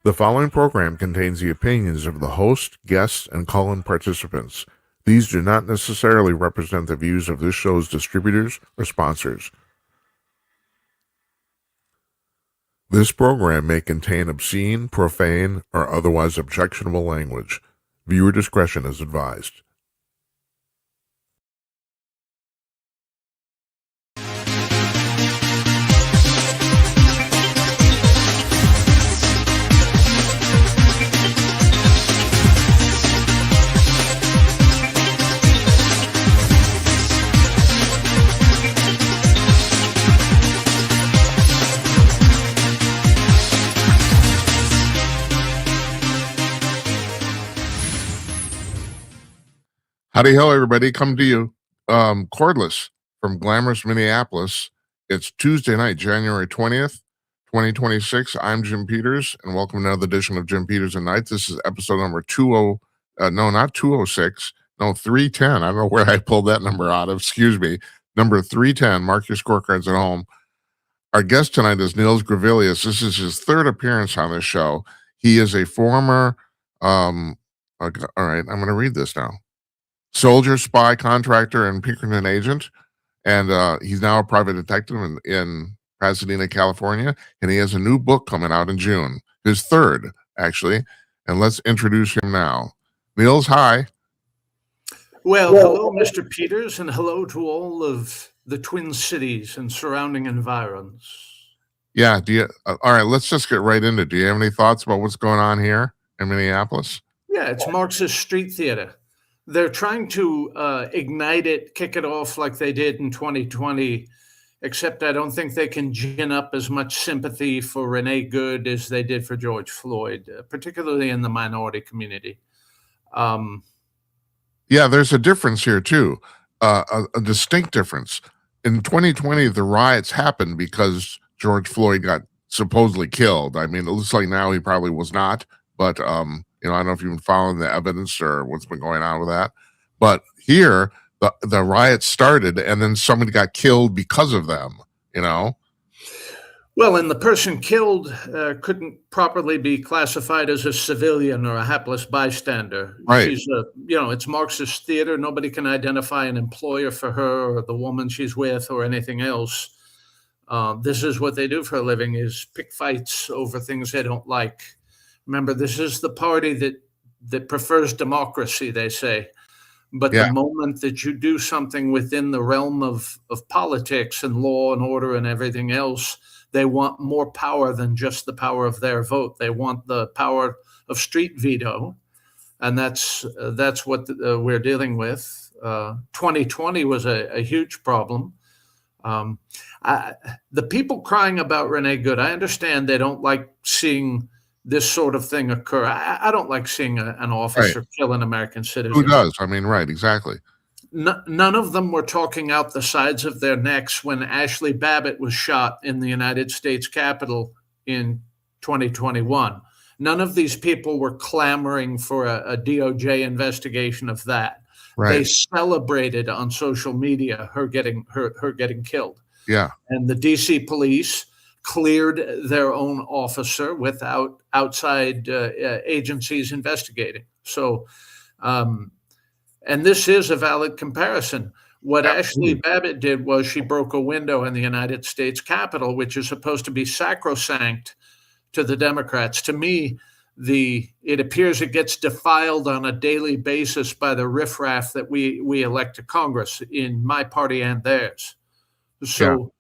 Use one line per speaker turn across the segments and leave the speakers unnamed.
The following program contains the opinions of the host, guests, and call-in participants. These do not necessarily represent the views of this show's distributors or sponsors. This program may contain obscene, profane, or otherwise objectionable language. Viewer discretion is advised. Howdy ho, everybody. Come to you. Cordless from glamorous Minneapolis. It's Tuesday night, January 20th, 2026. I'm Jim Peters, and welcome to another edition of Jim Peters and Night. This is episode number 310. No, 310. I don't know where I pulled that number out of. Excuse me. Number 310. Mark your scorecards at home. Our guest tonight is Nils Grevillius. This is his third appearance on this show. He is a former, all right, I'm going to read this now. Soldier, spy, contractor, and Pinkerton agent. And he's now a private detective in Pasadena, California. And he has a new book coming out in June, his third, actually. And let's introduce him now. Niels, hi.
Well, hello, Mr. Peters, and hello to all of the Twin Cities and surrounding environs.
Yeah, all right, let's just get right into it. Do you have any thoughts about what's going on here in Minneapolis?
Yeah, it's Marxist street theater. They're trying to ignite it, kick it off like they did in 2020, except I don't think they can gin up as much sympathy for Renee Good as they did for George Floyd, particularly in the minority community.
Yeah, there's a difference here, too, a distinct difference. In 2020, the riots happened because George Floyd got supposedly killed. I mean, it looks like now he probably was not, but I don't know if you've been following the evidence or what's been going on with that. But here, the riots started, and then somebody got killed because of them,
Well, and the person killed couldn't properly be classified as a civilian or a hapless bystander.
Right.
It's Marxist theater. Nobody can identify an employer for her or the woman she's with or anything else. This is what they do for a living, is pick fights over things they don't like. Remember, this is the party that prefers democracy, they say. But
Yeah.
The moment that you do something within the realm of politics and law and order and everything else, they want more power than just the power of their vote. They want the power of street veto. And that's what we're dealing with. 2020 was a huge problem. The people crying about Renee Good, I understand they don't like seeing this sort of thing occur. I don't like seeing an officer kill an American citizen.
Who does? I mean, right, exactly.
None of them were talking out the sides of their necks when Ashley Babbitt was shot in the United States Capitol in 2021. None of these people were clamoring for a DOJ investigation of that.
Right.
They celebrated on social media her getting killed.
Yeah.
And the DC police cleared their own officer without outside agencies investigating. So, and this is a valid comparison. What Ashley Babbitt did was she broke a window in the United States Capitol, which is supposed to be sacrosanct to the Democrats. To me, it appears it gets defiled on a daily basis by the riffraff that we elect to Congress in my party and theirs. So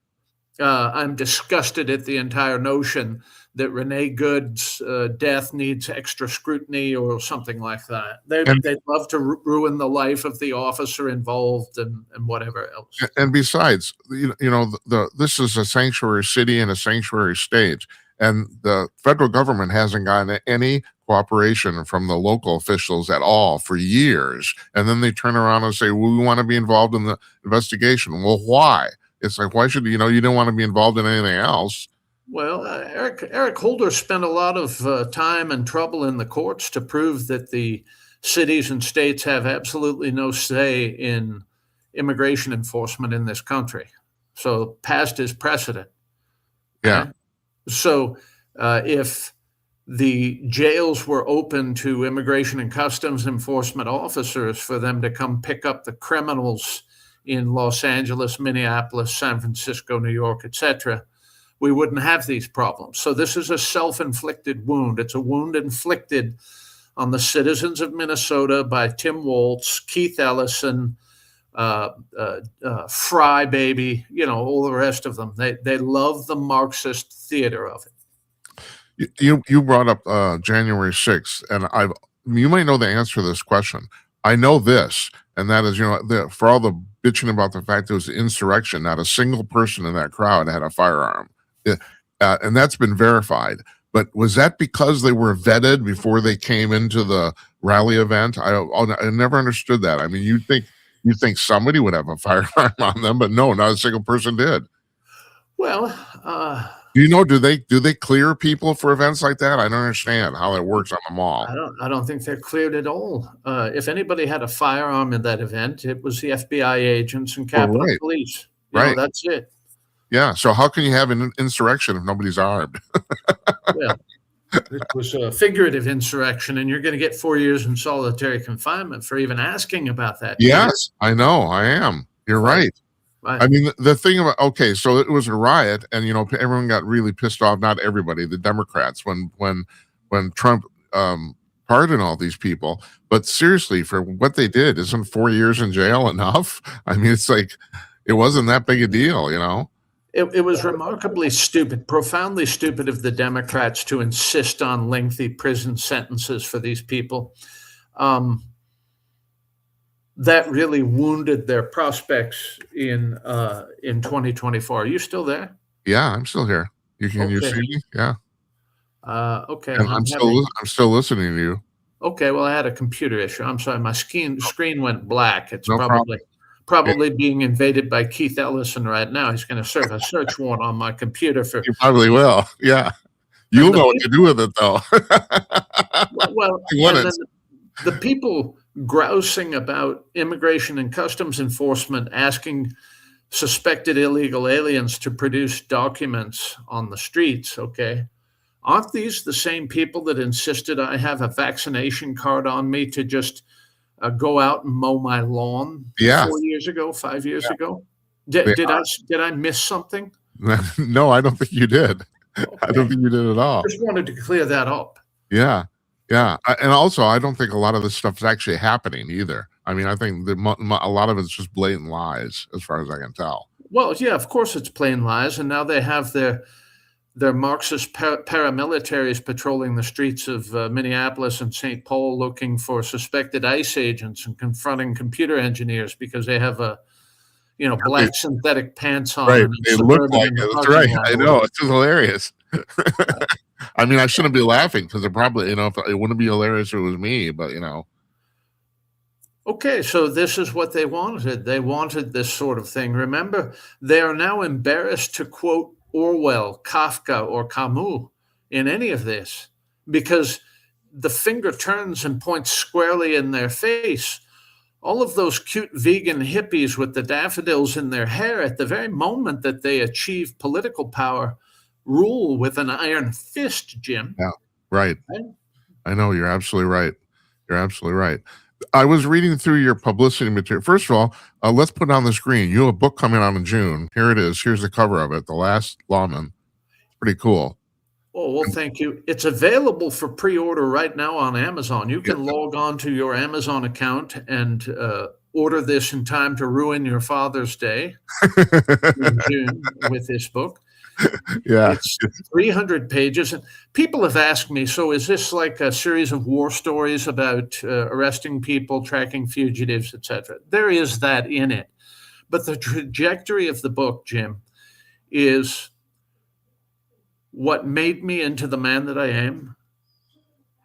I'm disgusted at the entire notion that Renee Good's death needs extra scrutiny or something like that. They'd love to ruin the life of the officer involved and whatever else.
And besides, this is a sanctuary city and a sanctuary state, and the federal government hasn't gotten any cooperation from the local officials at all for years. And then they turn around and say, well, we want to be involved in the investigation. Well, why? It's like, why should you don't want to be involved in anything else?
Well, Eric Holder spent a lot of time and trouble in the courts to prove that the cities and states have absolutely no say in immigration enforcement in this country. So past is precedent.
Yeah.
So if the jails were open to immigration and customs enforcement officers for them to come pick up the criminals in Los Angeles, Minneapolis, San Francisco, New York, etc., we wouldn't have these problems. So this is a self-inflicted wound. It's a wound inflicted on the citizens of Minnesota by Tim Walz, Keith Ellison, Fry Baby, all the rest of them. They love the Marxist theater of it.
You brought up January 6th, and you might know the answer to this question. I know this, and that is, for all the bitching about the fact it was an insurrection, not a single person in that crowd had a firearm. And that's been verified. But was that because they were vetted before they came into the rally event? I never understood that. I mean, you think somebody would have a firearm on them, but no, not a single person did.
Well,
do they clear people for events like that? I don't understand how it works on the mall.
I don't think they're cleared at all. If anybody had a firearm in that event, it was the FBI agents and Capitol Police.
Right.
That's it.
Yeah. So how can you have an insurrection if nobody's armed?
Well, it was a figurative insurrection, and you're going to get 4 years in solitary confinement for even asking about that.
Yes, I know. I am. You're right. I mean, the thing about, so it was a riot, and everyone got really pissed off. Not everybody, the Democrats, when Trump pardoned all these people. But seriously, for what they did, isn't 4 years in jail enough? I mean, it's like it wasn't that big a deal,
It was remarkably stupid, profoundly stupid of the Democrats to insist on lengthy prison sentences for these people. That really wounded their prospects in 2024. Are you still there?
Yeah, I'm still here. Can you see me? Yeah.
Okay.
And I'm still listening to you.
Okay. Well, I had a computer issue. I'm sorry. My screen went black. It's
No
probably being invaded by Keith Ellison right now. He's going to serve a search warrant on my computer for.
You probably will. Yeah. You'll know what to do with it, though.
Well, the people grousing about immigration and customs enforcement asking suspected illegal aliens to produce documents on the streets, okay? Aren't these the same people that insisted I have a vaccination card on me to just go out and mow my lawn 4 years ago, 5 years ago? Did I miss something?
No, I don't think you did. Okay. I don't think you did at all.
Just wanted to clear that up.
Yeah. And also, I don't think a lot of this stuff is actually happening either. I mean, I think a lot of it's just blatant lies, as far as I can tell.
Well, yeah, of course it's plain lies, and now they have their Marxist paramilitaries patrolling the streets of Minneapolis and St. Paul looking for suspected ICE agents and confronting computer engineers because they have black synthetic pants on.
Right, they look like it. That's right. I know. It's just hilarious. I mean, I shouldn't be laughing because it probably, if it wouldn't be hilarious if it was me, but
Okay, so this is what they wanted. They wanted this sort of thing. Remember, they are now embarrassed to quote Orwell, Kafka, or Camus in any of this because the finger turns and points squarely in their face. All of those cute vegan hippies with the daffodils in their hair, at the very moment that they achieve political power, rule with an iron fist, Jim.
Yeah, right. I know, you're absolutely right. You're absolutely right. I was reading through your publicity material. First of all, let's put it on the screen. You have a book coming out in June. Here it is. Here's the cover of it, The Last Lawman. It's pretty cool.
Oh, well, thank you. It's available for pre-order right now on Amazon. You can log on to your Amazon account and order this in time to ruin your Father's Day in June with this book.
Yeah,
it's 300 pages. And people have asked me, so is this like a series of war stories about arresting people, tracking fugitives, etc.? There is that in it. But the trajectory of the book, Jim, is what made me into the man that I am,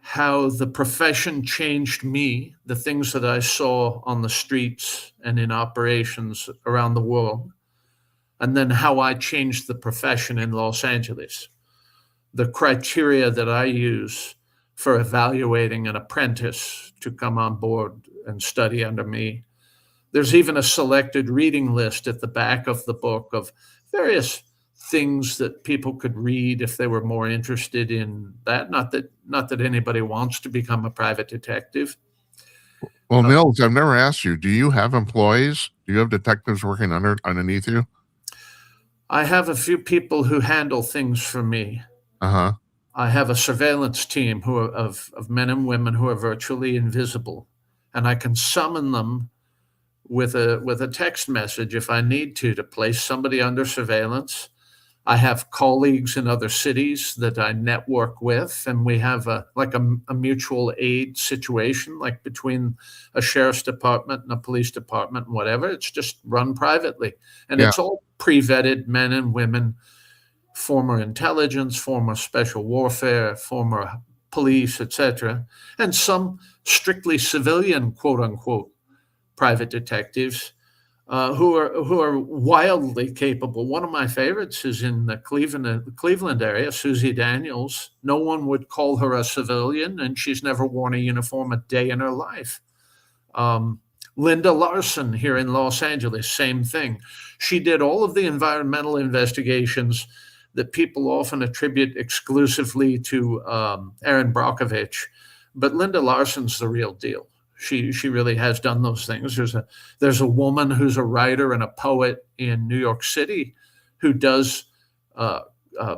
how the profession changed me, the things that I saw on the streets and in operations around the world, and then how I changed the profession in Los Angeles, the criteria that I use for evaluating an apprentice to come on board and study under me. There's even a selected reading list at the back of the book of various things that people could read if they were more interested in that. Not that Not that anybody wants to become a private detective.
Well, Nils, I've never asked you, do you have employees? Do you have detectives working underneath you?
I have a few people who handle things for me.
Uh-huh.
I have a surveillance team of men and women who are virtually invisible, and I can summon them with a text message if I need to place somebody under surveillance. I have colleagues in other cities that I network with, and we have a mutual aid situation, like between a sheriff's department and a police department and whatever. It's just run privately, and
Yeah.
it's all pre-vetted men and women, former intelligence, former special warfare, former police, etc., and some strictly civilian, quote unquote, private detectives who are wildly capable. One of my favorites is in the Cleveland area, Susie Daniels. No one would call her a civilian, and she's never worn a uniform a day in her life. Linda Larson here in Los Angeles, same thing. She did all of the environmental investigations that people often attribute exclusively to Aaron Brockovich, but Linda Larson's the real deal. She really has done those things. There's a woman who's a writer and a poet in New York City who does uh, uh,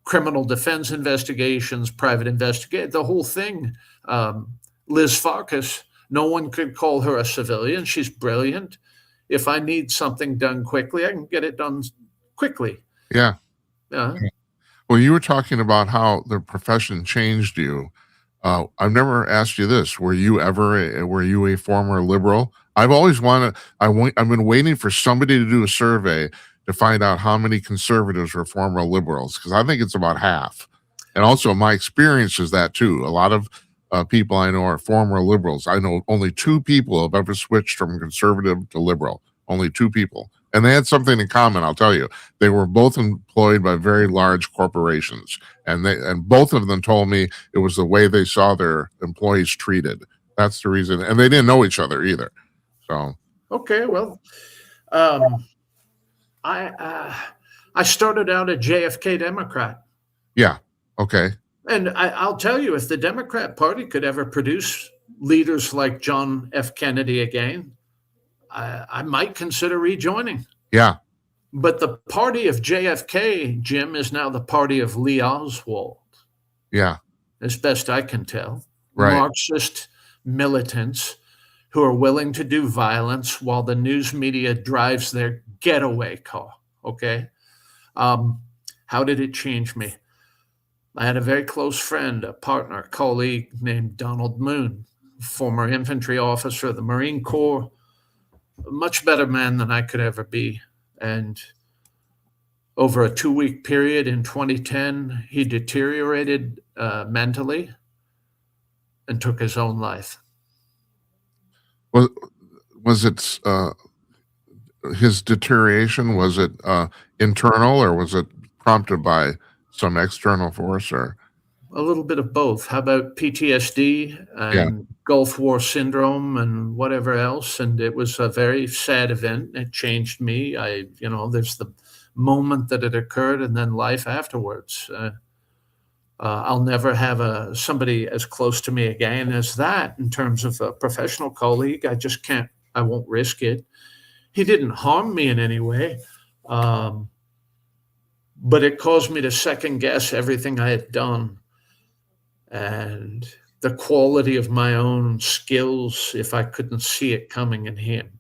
criminal defense investigations, private investigate the whole thing. Liz Farkas, no one could call her a civilian. She's brilliant. If I need something done quickly, I can get it done quickly.
Yeah.
Uh,
Well, you were talking about how the profession changed you. I've never asked you this. Were you a former liberal? I've always wanted, I've been waiting for somebody to do a survey to find out how many conservatives were former liberals, because I think it's about half. And also, my experience is that too. A lot of people I know are former liberals. I know only two people have ever switched from conservative to liberal. Only two people. And they had something in common, I'll tell you. They were both employed by very large corporations. And both of them told me it was the way they saw their employees treated. That's the reason. And they didn't know each other either. So
okay, well, um, I started out a JFK Democrat.
yeah. Okay.
And I'll tell you, if the Democrat Party could ever produce leaders like John F. Kennedy again, I might consider rejoining.
Yeah.
But the party of JFK, Jim, is now the party of Lee Oswald,
Yeah.
as best I can tell.
Right.
Marxist militants who are willing to do violence while the news media drives their getaway car. Okay. How did it change me? I had a very close friend, a partner, a colleague named Donald Moon, former infantry officer of the Marine Corps, a much better man than I could ever be. And over a 2-week period in 2010, he deteriorated mentally and took his own life.
Was it his deterioration? Was it internal, or was it prompted by some external force? Or
A little bit of both. How about PTSD
yeah.
and Gulf War syndrome and whatever else? And it was a very sad event. It changed me. There's the moment that it occurred and then life afterwards. I'll never have somebody as close to me again as that in terms of a professional colleague. I just can't, I won't risk it. He didn't harm me in any way. But it caused me to second guess everything I had done and the quality of my own skills if I couldn't see it coming in him.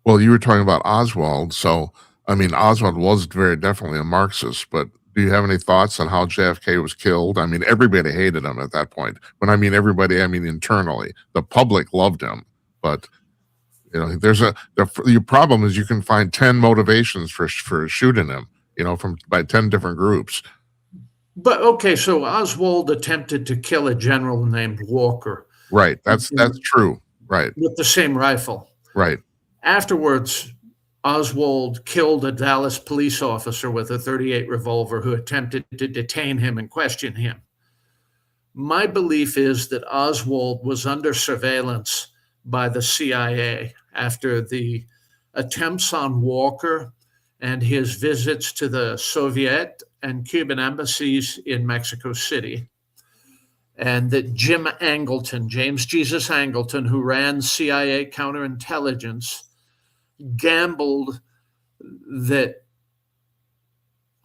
Well, you were talking about Oswald. So, I mean, Oswald was very definitely a Marxist, but do you have any thoughts on how JFK was killed? I mean, everybody hated him at that point. When I mean everybody, I mean internally. The public loved him, but your problem is you can find 10 motivations for shooting him, by 10 different groups.
But okay, so Oswald attempted to kill a general named Walker.
Right. That's true. Right.
With the same rifle.
Right.
Afterwards, Oswald killed a Dallas police officer with a .38 revolver who attempted to detain him and question him. My belief is that Oswald was under surveillance by the CIA after the attempts on Walker and his visits to the Soviet and Cuban embassies in Mexico City. and that Jim Angleton, James Jesus Angleton, who ran CIA counterintelligence, gambled that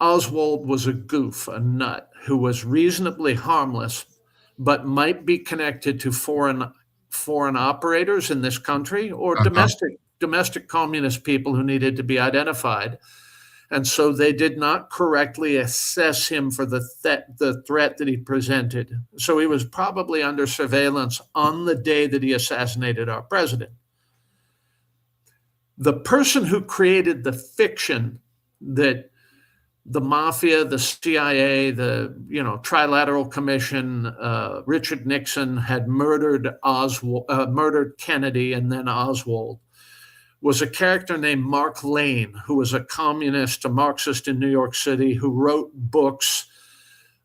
Oswald was a goof, a nut, who was reasonably harmless, but might be connected to foreign operators in this country or domestic communist people who needed to be identified. And so they did not correctly assess him for the threat that he presented. So he was probably under surveillance on the day that he assassinated our president. The person who created the fiction that the mafia, the CIA, the Trilateral Commission, Richard Nixon had murdered Kennedy and then Oswald, was a character named Mark Lane, who was a communist, a Marxist in New York City, who wrote books,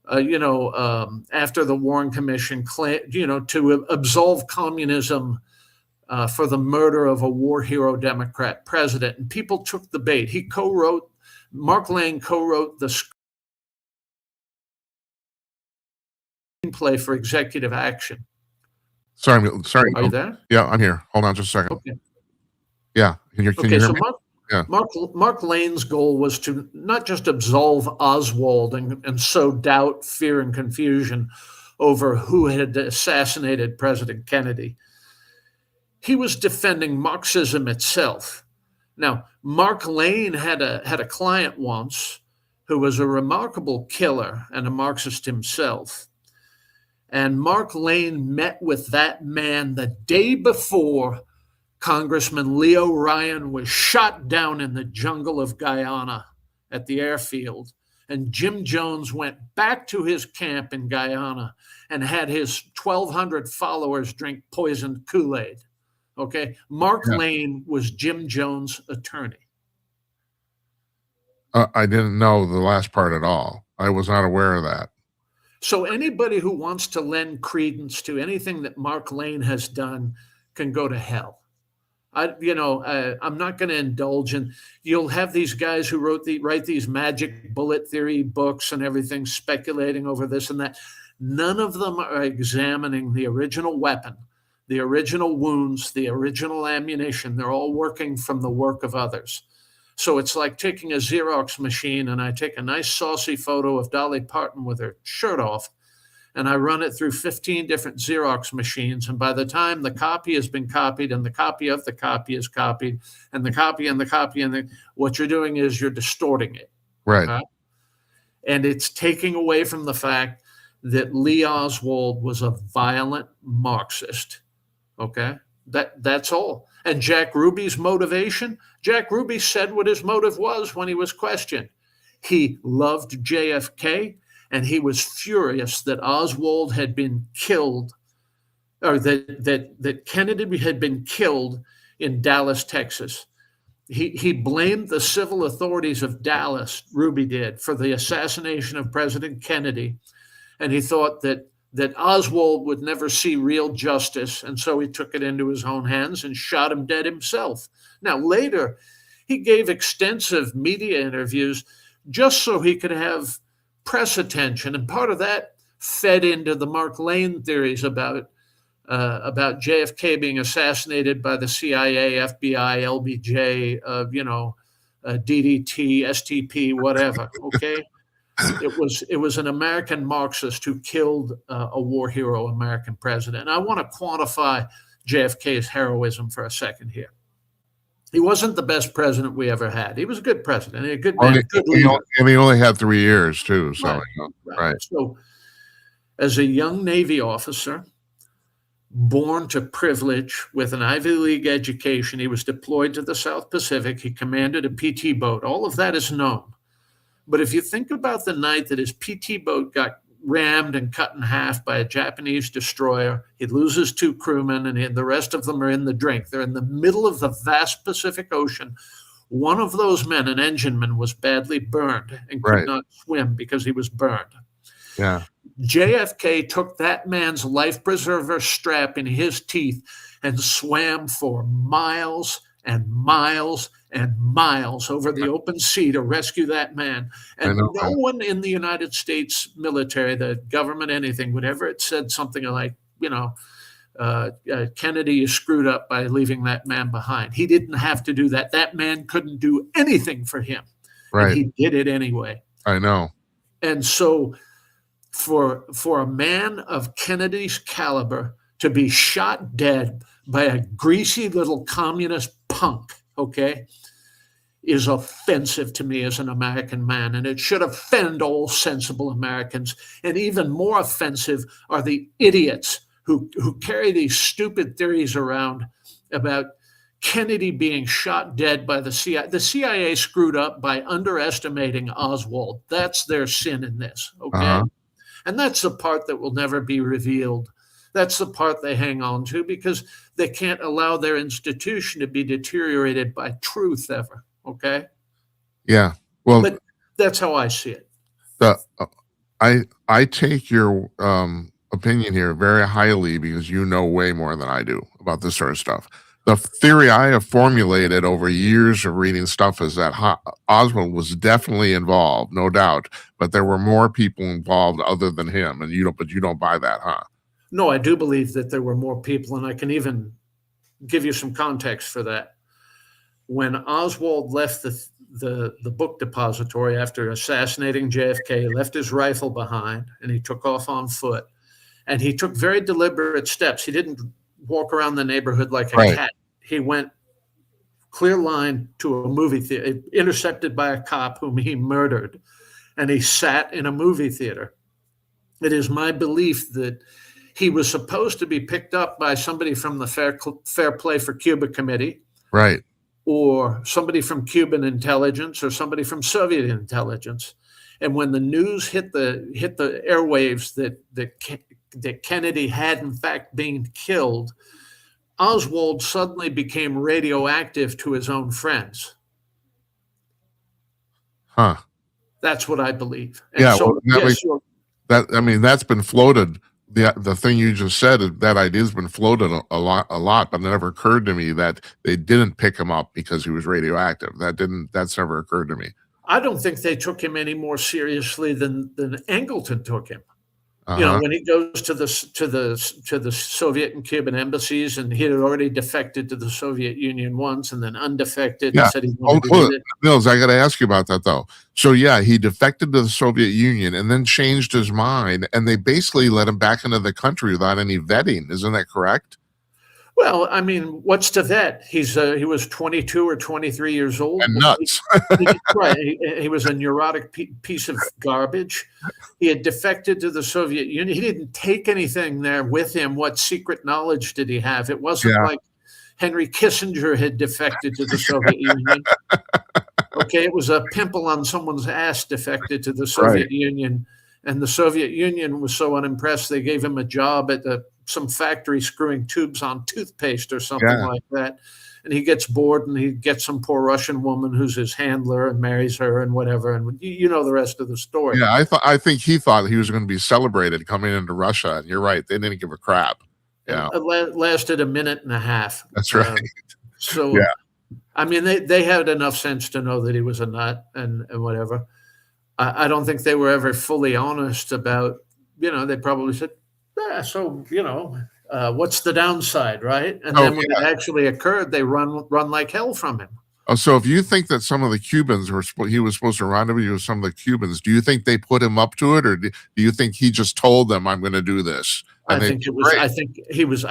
after the Warren Commission, to absolve communism for the murder of a war hero Democrat president. And people took the bait. Mark Lane co-wrote the screenplay for Executive Action.
Sorry.
Are you there?
Yeah, I'm here. Hold on just a second.
Okay.
Yeah. Can you hear me?
Mark Lane's goal was to not just absolve Oswald and sow doubt, fear, and confusion over who had assassinated President Kennedy. He was defending Marxism itself. Now, Mark Lane had a client once who was a remarkable killer and a Marxist himself. And Mark Lane met with that man the day before Congressman Leo Ryan was shot down in the jungle of Guyana at the airfield. And Jim Jones went back to his camp in Guyana and had his 1,200 followers drink poisoned Kool-Aid. Okay. Mark Lane was Jim Jones' attorney.
I didn't know the last part at all. I was not aware of that.
So anybody who wants to lend credence to anything that Mark Lane has done can go to hell. I'm not going to indulge in. You'll have these guys who write these magic bullet theory books and everything, speculating over this and that. None of them are examining the original weapon, the original wounds, the original ammunition. They're all working from the work of others. So it's like taking a Xerox machine, and I take a nice saucy photo of Dolly Parton with her shirt off, and I run it through 15 different Xerox machines. And by the time the copy has been copied and the copy of the copy is copied and the copy and the copy what you're doing is you're distorting it.
Right.
Okay? And it's taking away from the fact that Lee Oswald was a violent Marxist. Okay. That's all. And Jack Ruby's motivation, Jack Ruby said what his motive was when he was questioned. He loved JFK, and he was furious that Oswald had been killed, or that Kennedy had been killed in Dallas, Texas. He blamed the civil authorities of Dallas, Ruby did, for the assassination of President Kennedy. And he thought that Oswald would never see real justice, and so he took it into his own hands and shot him dead himself. Now, later, he gave extensive media interviews just so he could have press attention, and part of that fed into the Mark Lane theories about JFK being assassinated by the CIA, FBI, LBJ, DDT, STP, whatever. Okay. It was an American Marxist who killed a war hero American president. And I want to quantify JFK's heroism for a second here. He wasn't the best president we ever had. He was a good president, a good man, good leader.
And he only had 3 years too. So,
right. So, as a young Navy officer, born to privilege with an Ivy League education, he was deployed to the South Pacific. He commanded a PT boat. All of that is known. But if you think about the night that his PT boat got rammed and cut in half by a Japanese destroyer, he loses 2 crewmen, and the rest of them are in the drink. They're in the middle of the vast Pacific Ocean. One of those men, an engineman, was badly burned and could not swim because he was burned.
Yeah.
JFK took that man's life preserver strap in his teeth and swam for miles and miles and miles over the open sea to rescue that man.
I
And
know,
no
man.
one in the United States military, the government, anything, would ever have said something like, Kennedy, you screwed up by leaving that man behind. He didn't have to do that. That man couldn't do anything for him, and
Right.
he did it anyway.
I know.
And so, for a man of Kennedy's caliber to be shot dead by a greasy little communist punk, okay, is offensive to me as an American man, and it should offend all sensible Americans. And even more offensive are the idiots who carry these stupid theories around about Kennedy being shot dead by the CIA. The CIA screwed up by underestimating Oswald. That's their sin in this, okay?
Uh-huh.
And that's the part that will never be revealed. That's the part they hang on to because they can't allow their institution to be deteriorated by truth ever, okay?
Yeah. Well,
But that's how I see it.
I take your opinion here very highly because you know way more than I do about this sort of stuff. The theory I have formulated over years of reading stuff is that Oswald was definitely involved, no doubt, but there were more people involved other than him, and you don't buy that, huh?
No, I do believe that there were more people, and I can even give you some context for that. When Oswald left the book depository after assassinating JFK, he left his rifle behind, and he took off on foot. And he took very deliberate steps. He didn't walk around the neighborhood like a cat. He went clear line to a movie theater, intercepted by a cop whom he murdered, and he sat in a movie theater. It is my belief that he was supposed to be picked up by somebody from the Fair Play for Cuba Committee,
right,
or somebody from Cuban intelligence, or somebody from Soviet intelligence. And when the news hit the airwaves that Kennedy had in fact been killed, Oswald suddenly became radioactive to his own friends.
Huh.
That's what I believe. And
yeah,
so,
that's been floated. The thing you just said, that idea's been floated a lot, but it never occurred to me that they didn't pick him up because he was radioactive. That's never occurred to me.
I don't think they took him any more seriously than Angleton took him.
Uh-huh.
When he goes to the Soviet and Cuban embassies, and he had already defected to the Soviet Union once, and then undefected and said he wanted to do it.
Nils, I got to ask you about that though. So yeah, he defected to the Soviet Union and then changed his mind, and they basically let him back into the country without any vetting. Isn't that correct?
Well, I mean, what's to vet? He was 22 or 23 years old.
And nuts.
Right. He was a neurotic piece of garbage. He had defected to the Soviet Union. He didn't take anything there with him. What secret knowledge did he have? It wasn't like Henry Kissinger had defected to the Soviet Union. Okay, it was a pimple on someone's ass defected to the Soviet Union. And the Soviet Union was so unimpressed, they gave him a job at some factory screwing tubes on toothpaste or something like that. And he gets bored, and he gets some poor Russian woman who's his handler and marries her and whatever. And you know the rest of the story.
Yeah, I think he thought he was going to be celebrated coming into Russia. And you're right. They didn't give a crap. Yeah.
It lasted a minute and a half.
That's right.
I mean, they had enough sense to know that he was a nut and whatever. I don't think they were ever fully honest about, they probably said, what's the downside, right? And then when it actually occurred, they run like hell from him.
Oh, so if you think that some of the Cubans he was supposed to rendezvous with some of the Cubans, do you think they put him up to it, or do you think he just told them, "I'm going to do this"?
I think he was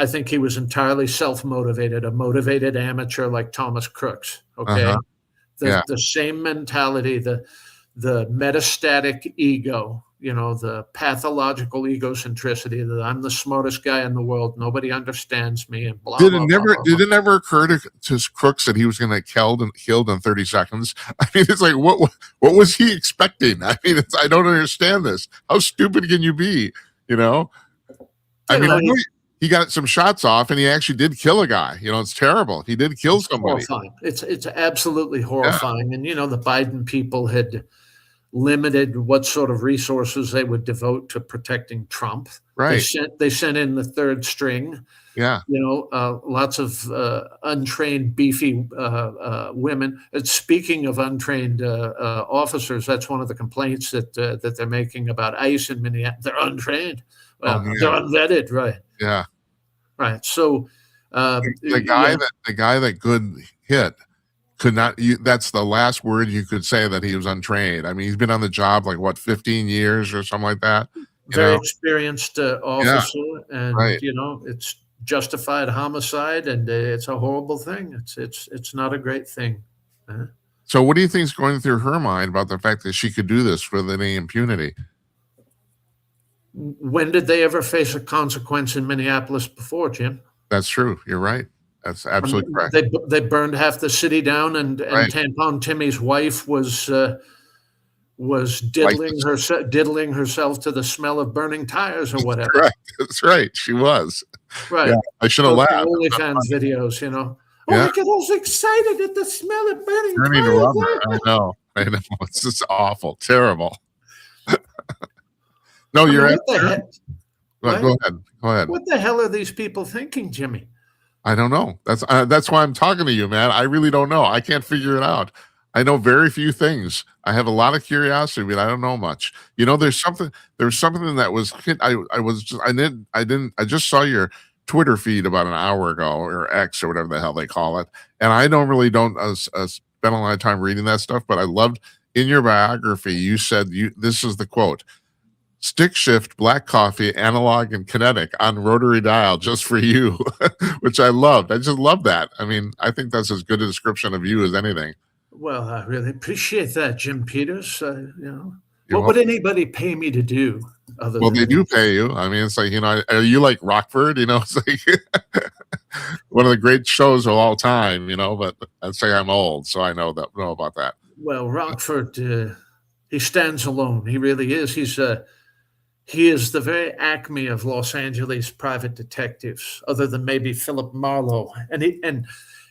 entirely self-motivated, a motivated amateur like Thomas Crooks. Okay, the same mentality, the metastatic ego, the pathological egocentricity that I'm the smartest guy in the world, nobody understands me, and blah. Did
it never occur to Crooks that he was going to get killed in 30 seconds? I mean, it's like what was he expecting? I mean, I don't understand this. How stupid can you be? I mean, he got some shots off, and he actually did kill a guy. It's terrible. He did kill somebody.
Horrifying. It's absolutely horrifying. And the Biden people had limited what sort of resources they would devote to protecting Trump.
Right.
They sent in the third string,
Yeah.
lots of untrained, beefy women. Speaking of untrained officers, that's one of the complaints that they're making about ICE in Minneapolis. They're untrained.
Oh,
Well, they're
man.
unvetted, right?
Yeah.
Right. So, yeah,
The guy that Good hit could not, that's the last word you could say, that he was untrained. I mean, he's been on the job like what, 15 years or something like that, you
very
know?
experienced
Yeah,
officer, and
right.
it's justified homicide, and it's a horrible thing. It's not a great thing. Uh,
So what do you think is going through her mind about the fact that she could do this with any impunity?
when did they ever face a consequence in Minneapolis before, Jim?
That's true. You're right. That's absolutely correct.
They burned half the city down, and
Right.
Tampon Timmy's wife was
Licensed.
diddling herself to the smell of burning tires or whatever.
Correct. That's right. She was. Yeah.
Right.
I should have
Posting
laughed.
OnlyFans videos. Oh,
Yeah.
I get all excited at the smell of burning
Turning
tires.
rubber. I know. I know. It's just awful. Terrible. No,
I mean,
you're
what the heck?
Go
What?
ahead. Go ahead.
What the hell are these people thinking, Jimmy?
I don't know. That's why I'm talking to you, man. I really don't know. I can't figure it out. I know very few things. I have a lot of curiosity, but I don't know much. There's something that was hit. I was just I just saw your Twitter feed about an hour ago, or X, or whatever the hell they call it. And I don't spend a lot of time reading that stuff, but I loved, in your biography, you said, this is the quote: "Stick shift, black coffee, analog and kinetic on rotary dial just for you," which I loved. I just love that. I mean, I think that's as good a description of you as anything.
Well, I really appreciate that, Jim Peters.
You're
What would
welcome.
anybody pay me to do other
Well,
than
they do
this?
pay you. I mean, it's like, are you like Rockford? It's like one of the great shows of all time, but I'd say I'm old, so I know about that.
Well, Rockford, he stands alone. He really is. He is the very acme of Los Angeles private detectives, other than maybe Philip Marlowe.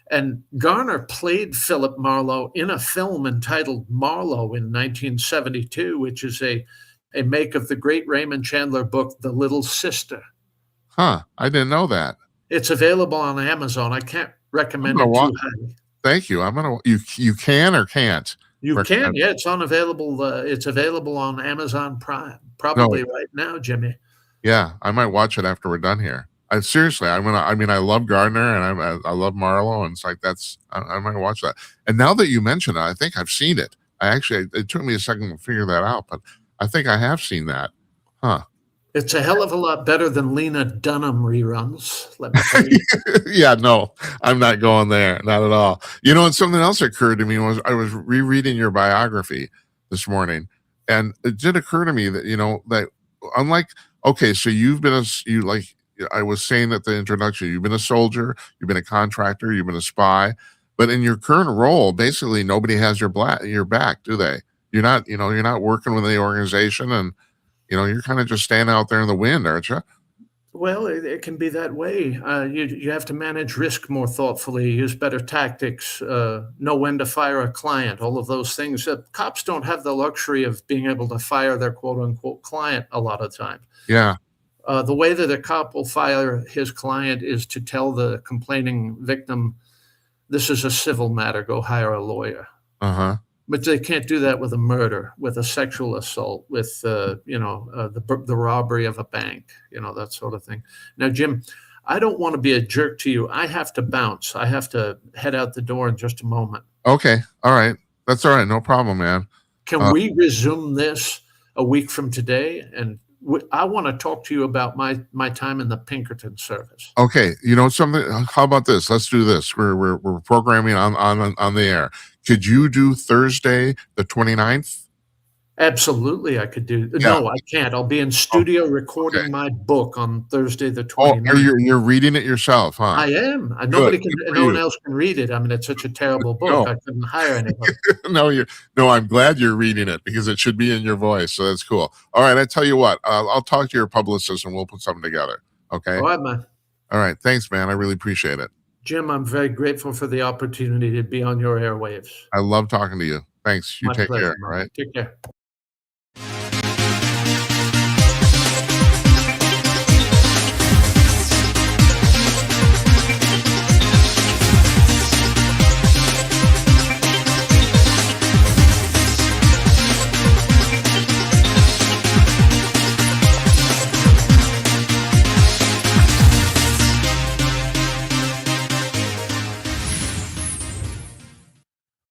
And Garner played Philip Marlowe in a film entitled Marlowe in 1972, which is a make of the great Raymond Chandler book, The Little Sister.
Huh. I didn't know that.
It's available on Amazon. I can't
I'm
recommend
gonna
it
watch.
too highly.
Thank you. You can or can't
You can,
recommend.
yeah, it's available on Amazon Prime,
No,
probably right now, Jimmy.
yeah, I might watch it after we're done here. I seriously, I mean, I love Gardner, and I love Marlowe, and it's like, I might watch that. And now that you mention it, I think I've seen it. It took me a second to figure that out, but I think I have seen that. Huh.
It's a hell of a lot better than Lena Dunham reruns, let me tell you.
Yeah, no, I'm not going there. Not at all. And something else occurred to me was I was rereading your biography this morning, and it did occur to me that, that unlike, okay, so I was saying at the introduction, you've been a soldier, you've been a contractor, you've been a spy, but in your current role, basically nobody has your back, do they? You're not working with any organization, and you're kind of just standing out there in the wind, aren't you?
Well, it can be that way. You have to manage risk more thoughtfully, use better tactics, know when to fire a client, all of those things. Cops don't have the luxury of being able to fire their quote unquote client a lot of times.
Yeah.
The way that a cop will fire his client is to tell the complaining victim, this is a civil matter, go hire a lawyer.
Uh-huh.
But they can't do that with a murder, with a sexual assault, with the robbery of a bank, that sort of thing. Now, Jim, I don't want to be a jerk to you. I have to bounce. I have to head out the door in just a moment.
Okay. All right. That's all right. No problem, man.
Can we resume this a week from today? And I want to talk to you about my time in the Pinkerton service.
Okay. Something, how about this? Let's do this. We're programming on the air. Could you do Thursday the 29th?
Absolutely, I could do.
Yeah.
No, I can't. I'll be in studio
Okay.
recording my book on Thursday the
Oh,
29th.
you're reading it yourself, huh?
I am.
Good. Good for
No one
you.
else can read it. I mean, it's such a terrible book.
No.
I couldn't hire anybody.
No, I'm glad you're reading it, because it should be in your voice. So that's cool. All right. I tell you what, I'll talk to your publicist, and we'll put something together. Okay.
All right, man.
All right. Thanks, man. I really appreciate it.
Jim, I'm very grateful for the opportunity to be on your airwaves.
I love talking to you. Thanks. You
My
take
pleasure,
care.
man.
All right.
Take care.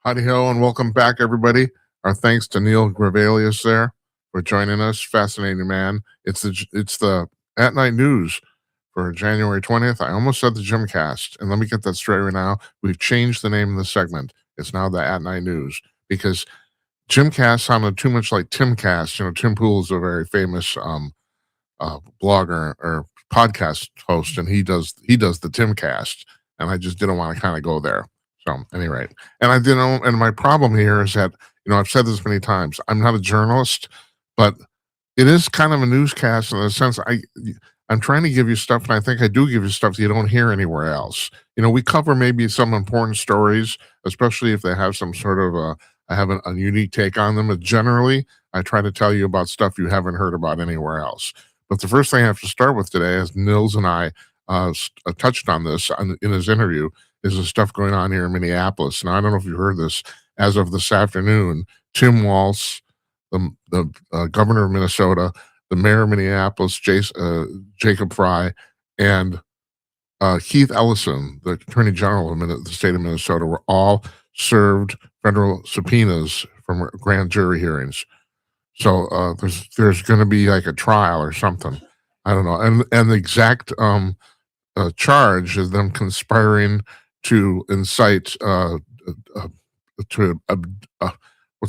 Howdy ho, and welcome back, everybody. Our thanks to Nils Grevillius there for joining us. Fascinating man. It's the at night news for January 20th. I almost said the Gymcast, and let me get that straight right now. We've changed the name of the segment. It's now the at night news because Gymcast sounded too much like Timcast. You know, Tim Pool is a very famous blogger or podcast host, and he does the Timcast, and I just didn't want to kind of go there. So, at any rate, and I didn't. And my problem here is that I've said this many times. I'm not a journalist, but it is kind of a newscast in the sense I'm trying to give you stuff, and I think I do give you stuff that you don't hear anywhere else. We cover maybe some important stories, especially if they have some sort of I have a unique take on them. But generally, I try to tell you about stuff you haven't heard about anywhere else. But the first thing I have to start with today, as Nils and I touched on this in his interview, is the stuff going on here in Minneapolis. Now, I don't know if you heard this. As of this afternoon, Tim Walz, the governor of Minnesota, the mayor of Minneapolis, Jacob Frey, and Keith Ellison, the attorney general of the state of Minnesota, were all served federal subpoenas from grand jury hearings. So there's going to be like a trial or something. I don't know. And the exact charge is them conspiring to incite what's the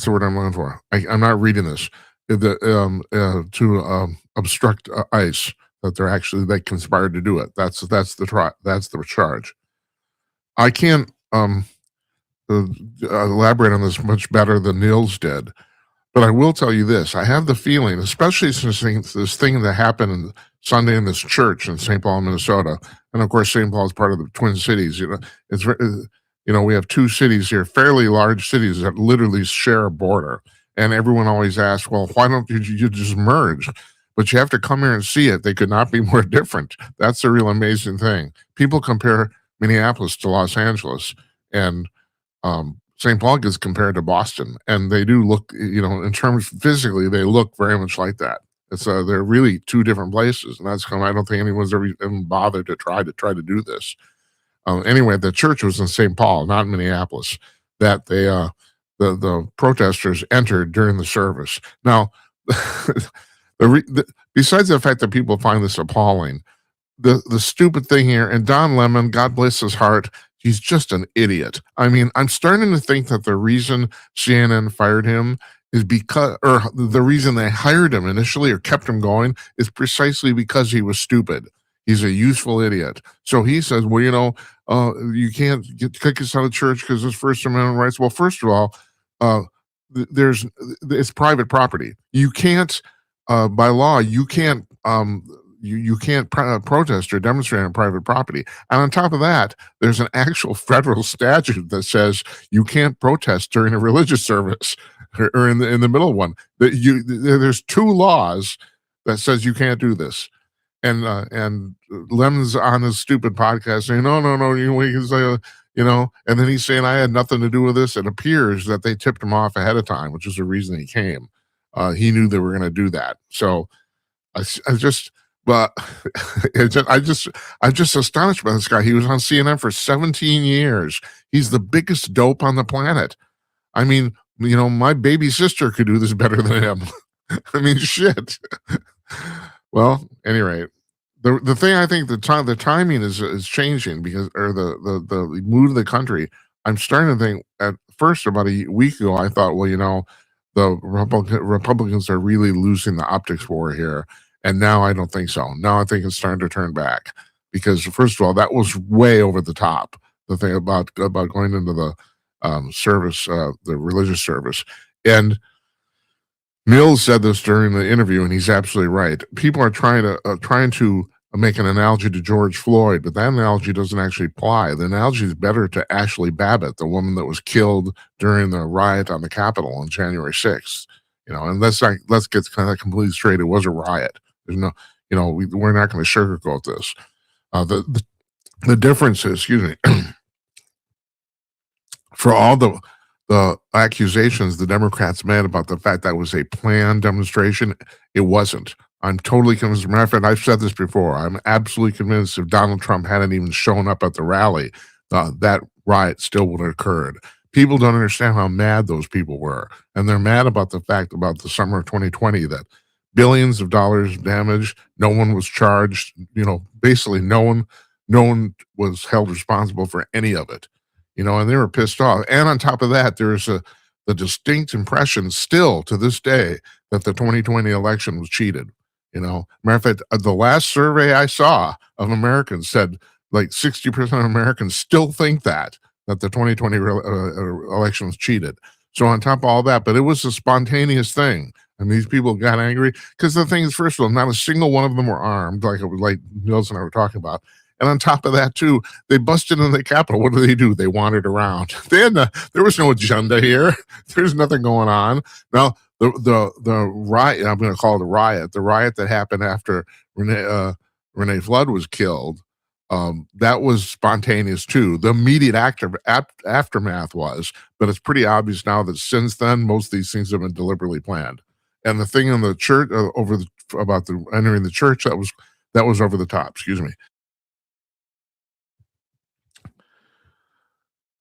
word I'm looking for? I'm not reading this. To obstruct ICE, that they conspired to do it. That's the charge. I can't elaborate on this much better than Nils did, but I will tell you this: I have the feeling, especially since this thing that happened Sunday in this church in St. Paul, Minnesota, and of course St. Paul is part of the Twin Cities. We have two cities here, fairly large cities that literally share a border. And everyone always asks, well, why don't you just merge? But you have to come here and see it. They could not be more different. That's the real amazing thing. People compare Minneapolis to Los Angeles, and St. Paul gets compared to Boston. And they do look, in terms physically, they look very much like that. They're really two different places. And that's I don't think anyone's ever even bothered to try to do this. Anyway, the church was in St. Paul, not in Minneapolis, that they the protesters entered during the service. Now, besides the fact that people find this appalling, the stupid thing here, and Don Lemon, God bless his heart, he's just an idiot. I mean, I'm starting to think that the reason CNN fired him is or the reason they hired him initially or kept him going is precisely because he was stupid. He's a useful idiot. So he says, well, you can't kick us out of church because it's First Amendment rights. Well, first of all, it's private property. You can't, by law, you can't protest or demonstrate on private property. And on top of that, there's an actual federal statute that says you can't protest during a religious service or in the middle of one. There's two laws that says you can't do this. And Lemon's on his stupid podcast saying, no, we can say, and then he's saying I had nothing to do with this. It appears that they tipped him off ahead of time, which is the reason he came. He knew they were going to do that. So I'm just astonished by this guy. He was on CNN for 17 years. He's the biggest dope on the planet. I mean, my baby sister could do this better than him. I mean, shit. Well, any rate, the thing I think the timing is changing because, or the mood of the country. I'm starting to think at first about a week ago, I thought, well, the Republicans are really losing the optics war here, and now I don't think so. Now I think it's starting to turn back because, first of all, that was way over the top. The thing about going into the service, the religious service, and Nils said this during the interview, and he's absolutely right. People are trying to make an analogy to George Floyd, but that analogy doesn't actually apply. The analogy is better to Ashley Babbitt, the woman that was killed during the riot on the Capitol on January 6th. And let's get kind of completely straight. It was a riot. There's no, we're not going to sugarcoat this. The difference is, excuse me, for all the accusations the Democrats made about the fact that was a planned demonstration, it wasn't. I'm totally convinced. As a matter of fact, I've said this before. I'm absolutely convinced if Donald Trump hadn't even shown up at the rally, that riot still would have occurred. People don't understand how mad those people were, and they're mad about the fact about the summer of 2020 that billions of dollars damaged. No one was charged. Basically, no one was held responsible for any of it. And they were pissed off. And on top of that, there's the distinct impression still to this day that the 2020 election was cheated. Matter of fact, the last survey I saw of Americans said like 60% of Americans still think that the 2020 election was cheated. So on top of all that, but it was a spontaneous thing. And these people got angry because the thing is, first of all, not a single one of them were armed, like Nils and I were talking about. And on top of that, too, they busted into the Capitol. What do? They wandered around. There was no agenda here. There's nothing going on. Now, the riot, I'm going to call it a riot, the riot that happened after Renee Flood was killed, that was spontaneous, too. The immediate aftermath was, but it's pretty obvious now that since then, most of these things have been deliberately planned. And the thing in the church about the entering the church, that was over the top. Excuse me.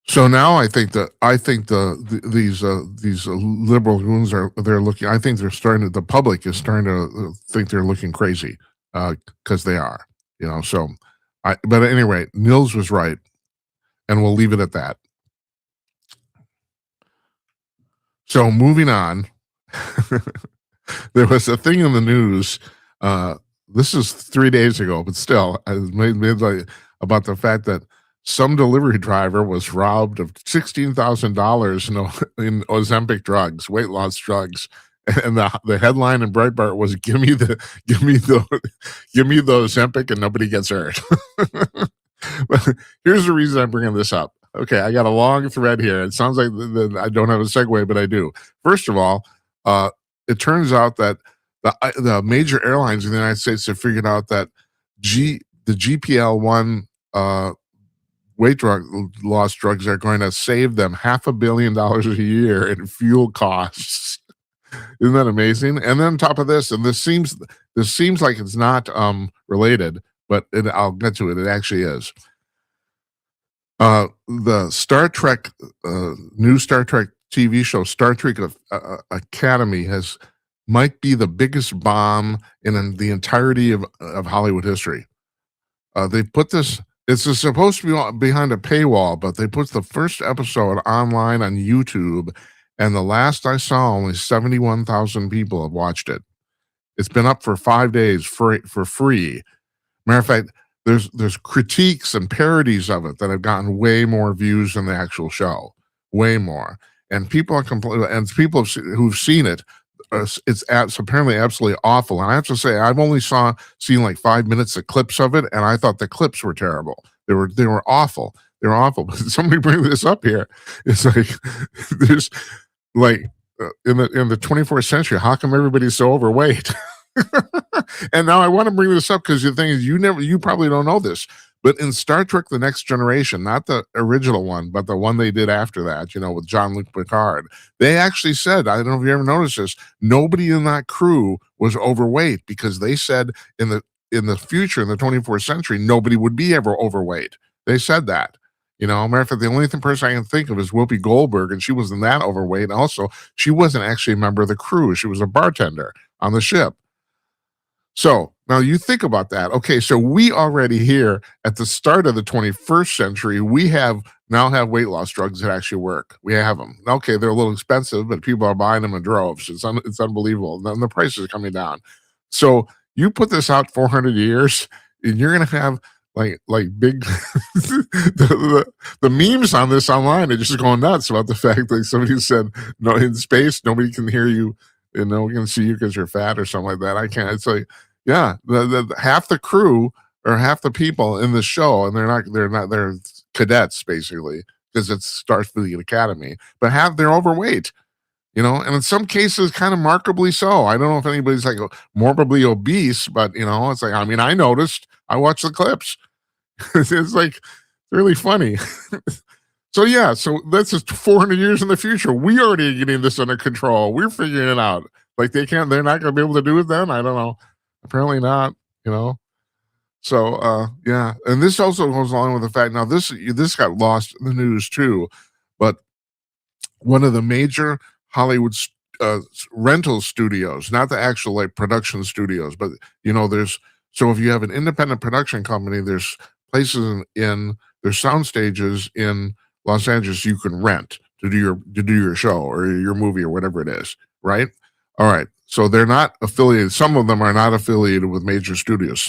So now I think these liberal goons they're looking. I think the public is starting to think they're looking crazy because they are. So but anyway, Nils was right, and we'll leave it at that. So moving on, there was a thing in the news. This is 3 days ago, but still, I made about the fact that some delivery driver was robbed of $16,000 in Ozempic drugs, weight loss drugs, and the headline in Breitbart was give me the Ozempic and nobody gets hurt. Here's the reason I'm bringing this up. Okay, I got a long thread here. It sounds like I don't have a segue, but I do. First of all, it turns out that the major airlines in the United States have figured out that the GLP-1 weight loss drugs are going to save them $500 million a year in fuel costs. Isn't that amazing? And then on top of this, and this seems like it's not related, but I'll get to it. It actually is. The Star Trek, new Star Trek TV show, Star Trek Academy, might be the biggest bomb in the entirety of Hollywood history. They put this. It's supposed to be behind a paywall, but they put the first episode online on YouTube, and the last I saw, only 71,000 people have watched it. It's been up for 5 days for free. Matter of fact, there's critiques and parodies of it that have gotten way more views than the actual show, way more. And people are people who've seen it. It's apparently absolutely awful. And I have to say, I've only seen like 5 minutes of clips of it, and I thought the clips were terrible. They were awful. They were awful. But somebody bring this up here. It's like there's like in the 24th century, how come everybody's so overweight? And now I want to bring this up because the thing is, you probably don't know this, but in Star Trek: The Next Generation, not the original one, but the one they did after that, with Jean-Luc Picard, they actually said, I don't know if you ever noticed this, nobody in that crew was overweight because they said in the future, in the 24th century, nobody would be ever overweight. They said that. Matter of fact, the only person I can think of is Whoopi Goldberg, and she wasn't that overweight. Also, she wasn't actually a member of the crew. She was a bartender on the ship. So now you think about that. Okay, so we already here at the start of the 21st century, we now have weight loss drugs that actually work. We have them. Okay, they're a little expensive, but people are buying them in droves. It's unbelievable. And the prices are coming down. So you put this out 400 years, and you're going to have like big the memes on this online are just going nuts about the fact that somebody said, no, in space nobody can hear you, and no one can see you because you're fat or something like that. I can't. It's like, yeah, the half the crew or half the people in the show, and they're cadets basically because it's Starfleet Academy, but they're overweight. And in some cases, kind of markedly so. I don't know if anybody's like morbidly obese, but it's like, I mean, I noticed. I watched the clips. It's like really funny. So that's just 400 years in the future. We already are getting this under control. We're figuring it out. Like they're not going to be able to do it then. I don't know. Apparently not. So and this also goes along with the fact now this got lost in the news too, but one of the major Hollywood rental studios, not the actual like production studios, but there's so if you have an independent production company, there's places there's sound stages in Los Angeles you can rent to do your show or your movie or whatever it is, right? All right. So they're not affiliated. Some of them are not affiliated with major studios.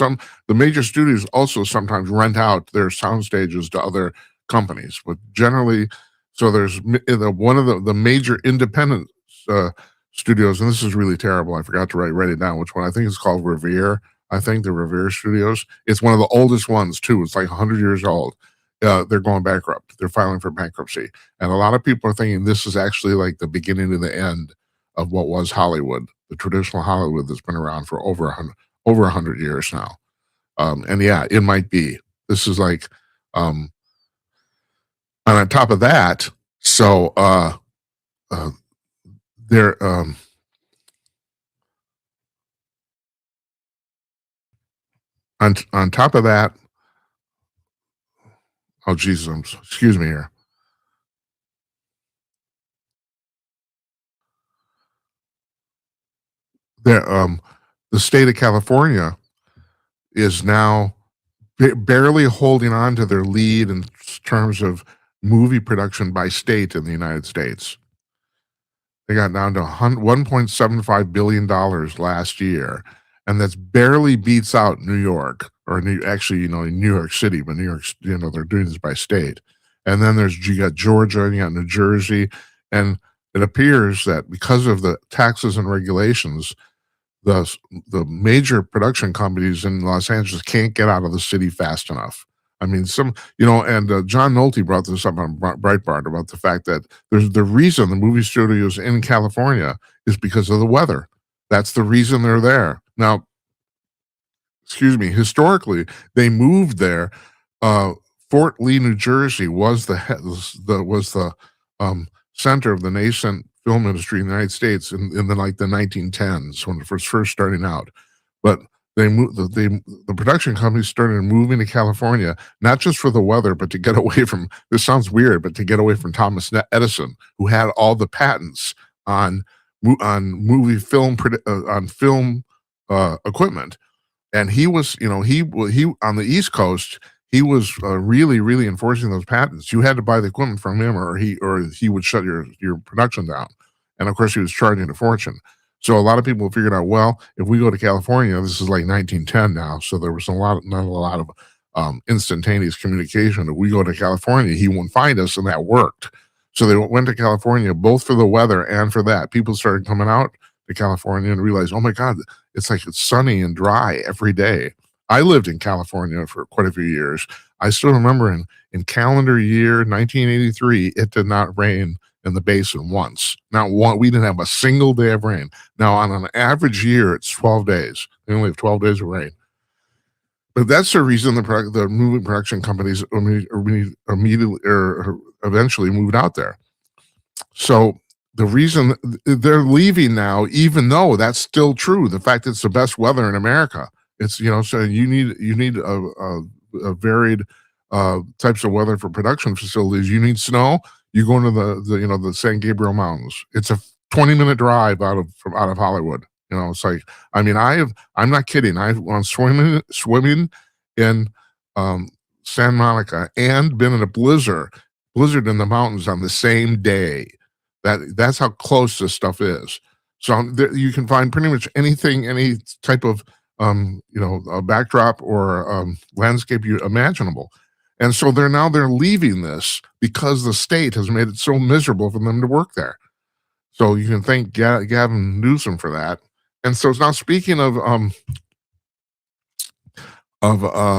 The major studios also sometimes rent out their sound stages to other companies, but generally, so there's one of the major independent studios, and this is really terrible. I forgot to write it down. Which one? I think it's called Revere. I think the Revere Studios. It's one of the oldest ones too. It's like 100 years old. They're going bankrupt. They're filing for bankruptcy, and a lot of people are thinking this is actually like the beginning of the end of what was Hollywood, the traditional Hollywood that's been around for over 100 years now. And yeah, it might be. This is like, and on top of that, so there. On top of that, oh Jesus, excuse me here. There, the state of California is now barely holding on to their lead in terms of movie production by state in the United States. They got down to $1.75 billion last year, and that's barely beats out New York or actually, New York City, but New York, they're doing this by state. And then you got Georgia, and you got New Jersey, and it appears that because of the taxes and regulations, the major production companies in Los Angeles can't get out of the city fast enough. I mean, and John Nolte brought this up on Breitbart about the fact that there's the reason the movie studios in California is because of the weather. That's the reason they're there. Now, excuse me, historically, they moved there. Fort Lee, New Jersey was the center of the nascent film industry in the United States in the 1910s when it was first starting out. But they moved the production companies started moving to California, not just for the weather, but to get away from, this sounds weird, but to get away from Thomas Edison, who had all the patents on movie film on film equipment. And he was, he on the East Coast, he was really, really enforcing those patents. You had to buy the equipment from him, or he would shut your production down. And of course, he was charging a fortune. So a lot of people figured out, well, if we go to California, this is like 1910 now, so there was not a lot of instantaneous communication. If we go to California, he won't find us, and that worked. So they went to California both for the weather and for that. People started coming out to California and realized, oh my God, it's sunny and dry every day. I lived in California for quite a few years. I still remember in calendar year 1983, it did not rain in the basin once. Not one. We didn't have a single day of rain. Now, on an average year, it's 12 days. They only have 12 days of rain. But that's the reason the movie production companies immediately or eventually moved out there. So the reason they're leaving now, even though that's still true, the fact it's the best weather in America, it's so you need a varied types of weather for production facilities. You need snow. You go into the San Gabriel Mountains. It's a 20-minute drive out of Hollywood. It's like, I mean, I'm not kidding. I've gone swimming in Santa Monica and been in a blizzard in the mountains on the same day. That's how close this stuff is. So you can find pretty much anything, any type of a backdrop or landscape imaginable. And so they're leaving this because the state has made it so miserable for them to work there. So you can thank Gavin Newsom for that. And so now, speaking of Ozempic,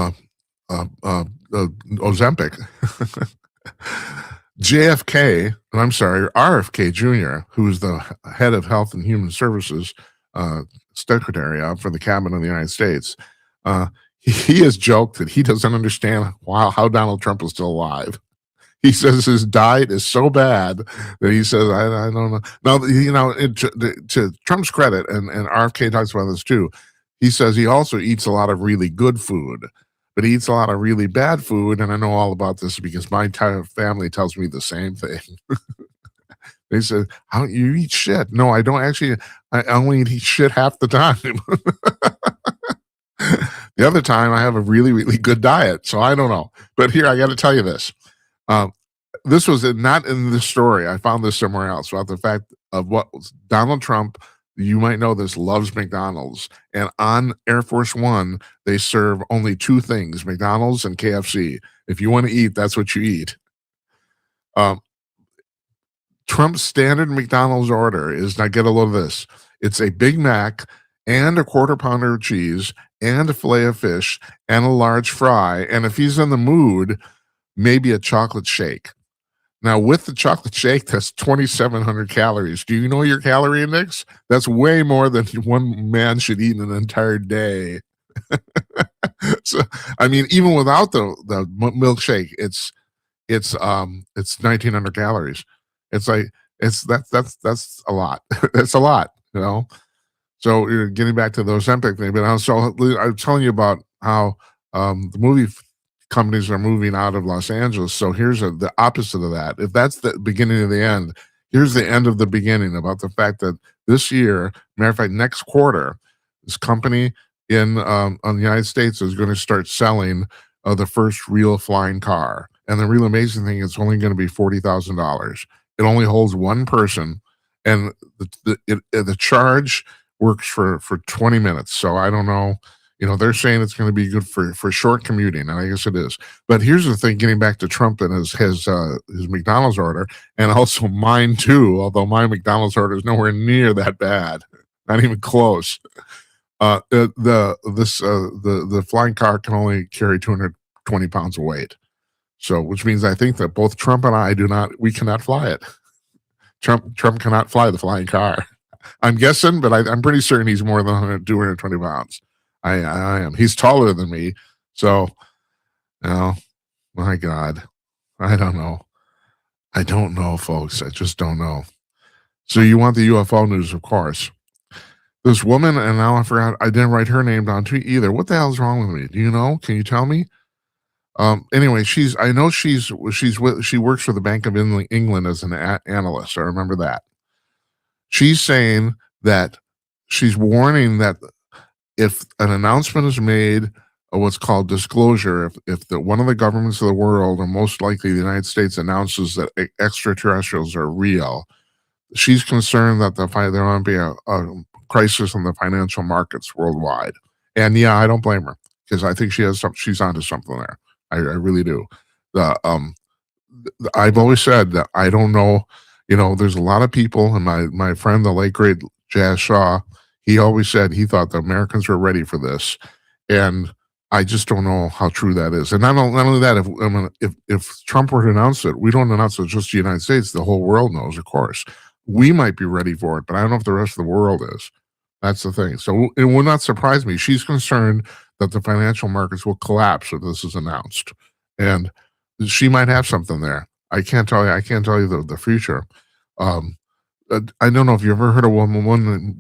RFK Jr., who is the head of Health and Human Services Secretary for the Cabinet of the United States, he has joked that he doesn't understand how Donald Trump is still alive. He says his diet is so bad that he says, I don't know. Now, to Trump's credit, and RFK talks about this too, he says he also eats a lot of really good food, but he eats a lot of really bad food. And I know all about this because my entire family tells me the same thing. They said, "How you eat shit?" No, I don't actually. I only eat shit half the time. The other time, I have a really, really good diet. So I don't know. But here, I got to tell you this. Um, this was not in the story. I found this somewhere else about the fact of what Donald Trump, you might know this, loves McDonald's. And on Air Force One, they serve only two things, McDonald's and KFC. If you want to eat, that's what you eat. Um, Trump's standard McDonald's order is, now get a load of this, it's a Big Mac and a quarter pounder of cheese and a fillet of fish and a large fry. And if he's in the mood, maybe a chocolate shake. Now, with the chocolate shake, that's 2,700 calories. Do you know your calorie index? That's way more than one man should eat in an entire day. So, I mean, even without the milkshake, it's 1,900 calories. It's like that's a lot. That's a lot, you know. So you're getting back to the Ozempic thing, but also I'm telling you about how the movie companies are moving out of Los Angeles. So here's the opposite of that. If that's the beginning of the end, here's the end of the beginning about the fact that this year, matter of fact, next quarter, this company in the United States is going to start selling the first real flying car. And the real amazing thing, it's only going to be $40,000. It only holds one person, and the charge works for 20 minutes. So I don't know. You know, they're saying it's going to be good for short commuting, and I guess it is. But here's the thing: getting back to Trump and his McDonald's order, and also mine too. Although my McDonald's order is nowhere near that bad, not even close. The flying car can only carry 220 pounds of weight. So, which means I think that both Trump and I we cannot fly it. Trump cannot fly the flying car. I'm guessing, but I'm pretty certain he's more than 220 pounds. I am. He's taller than me. So, you know, my God, I don't know. I don't know, folks. I just don't know. So you want the UFO news, of course. This woman, and now I forgot, I didn't write her name down too either. What the hell's wrong with me? Do you know? Can you tell me? Anyway, she works for the Bank of England as an analyst. I remember that. She's saying that she's warning that if an announcement is made of what's called disclosure, if one of the governments of the world, or most likely the United States, announces that extraterrestrials are real, she's concerned that there might be a crisis in the financial markets worldwide. And yeah, I don't blame her, because I think she's onto something there. I really do. I've always said that I don't know. You know, there's a lot of people, and my friend, the late great Jazz Shaw, he always said he thought the Americans were ready for this, and I just don't know how true that is. And not only that, if Trump were to announce it, we don't announce it just the United States; the whole world knows, of course. We might be ready for it, but I don't know if the rest of the world is. That's the thing. So it will not surprise me. She's concerned that the financial markets will collapse if this is announced, and she might have something there. I can't tell you the future. I don't know if you ever heard of one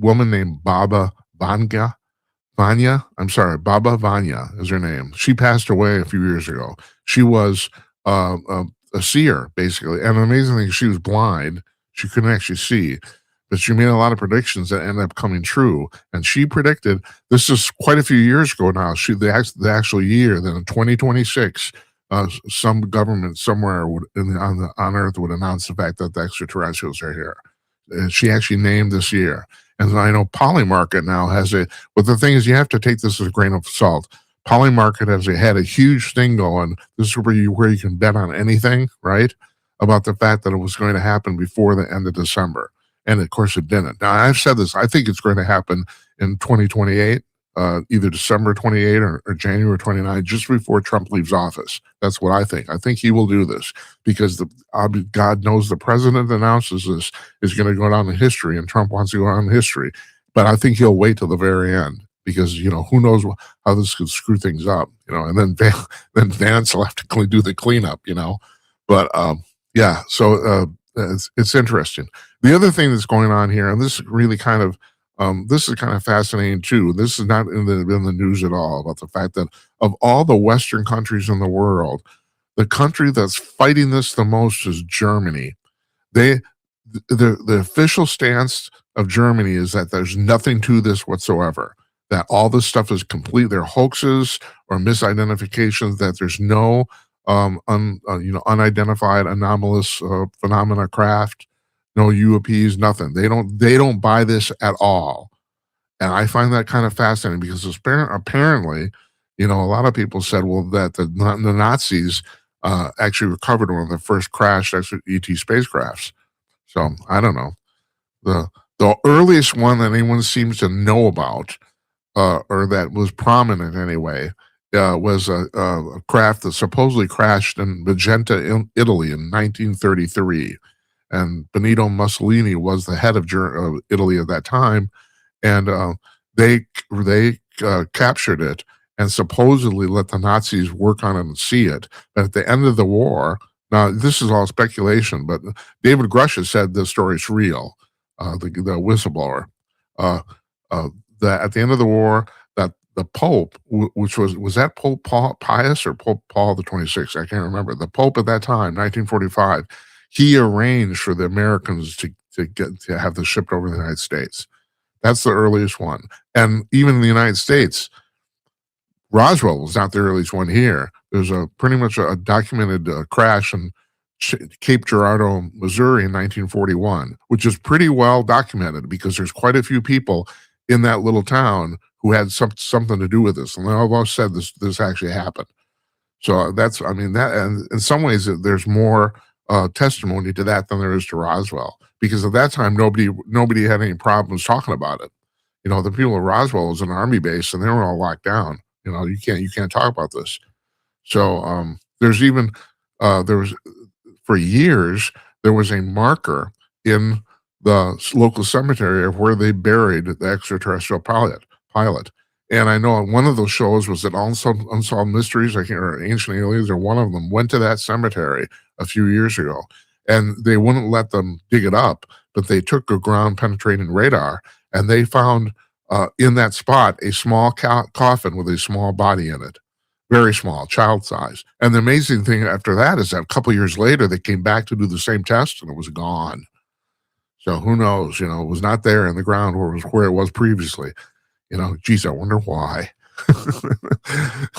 woman named Baba Vanya. Baba Vanya is her name. She passed away a few years ago. She was a seer, basically. And the amazing thing, she was blind. She couldn't actually see. But she made a lot of predictions that ended up coming true. And she predicted, this is quite a few years ago now, the actual year, that in 2026, some government somewhere on Earth would announce the fact that the extraterrestrials are here. And she actually named this year. And I know Polymarket now but the thing is, you have to take this with a grain of salt. Polymarket had a huge thing going. This is where you can bet on anything, right? About the fact that it was going to happen before the end of December. And of course it didn't. Now, I've said this, I think it's going to happen in 2028, either December 28 or January 29, just before Trump leaves office. That's what I think. I think he will do this because God knows the president announces this is going to go down in history, and Trump wants to go down in history. But I think he'll wait till the very end because, you know, who knows how this could screw things up, you know, and then Vance will have to do the cleanup, you know. But yeah, so it's interesting. The other thing that's going on here, and this is really kind of fascinating too. This is not in the news at all, about the fact that of all the Western countries in the world, the country that's fighting this the most is Germany. the official stance of Germany is that there's nothing to this whatsoever. That all this stuff is complete. They're hoaxes or misidentifications. That there's no unidentified anomalous phenomena craft, no UAPs, nothing. They don't buy this at all. And I find that kind of fascinating because apparently, a lot of people said, well, that the Nazis actually recovered one of the first crashed ET spacecrafts. So I don't know. The earliest one that anyone seems to know about, or that was prominent anyway, was a craft that supposedly crashed in Magenta, Italy in 1933. And Benito Mussolini was the head of Italy at that time, and they captured it and supposedly let the Nazis work on it and see it. But at the end of the war, now this is all speculation, but David Grush said the story's real. The whistleblower, that at the end of the war, that the Pope, which was that Pope Pius or Pope Paul the 26th? I can't remember. The Pope at that time, 1945, he arranged for the Americans to have this shipped over to the United States. That's the earliest one. And even in the United States, Roswell was not the earliest one here. There's pretty much a documented crash in Cape Girardeau, Missouri in 1941, which is pretty well documented because there's quite a few people in that little town who had something to do with this. And they all said this actually happened. So and in some ways there's more testimony to that than there is to Roswell, because at that time nobody had any problems talking about it. The people at Roswell was an army base and they were all locked down. You can't talk about this. So there's even there was, for years, there was a marker in the local cemetery of where they buried the extraterrestrial pilot. And I know one of those shows was that Unsolved Mysteries, or Ancient Aliens, or one of them went to that cemetery a few years ago, and they wouldn't let them dig it up, but they took a ground penetrating radar, and they found in that spot a small coffin with a small body in it. Very small, child size. And the amazing thing after that is that a couple years later, they came back to do the same test and it was gone. So who knows? It was not there in the ground where it was previously. Geez, I wonder why.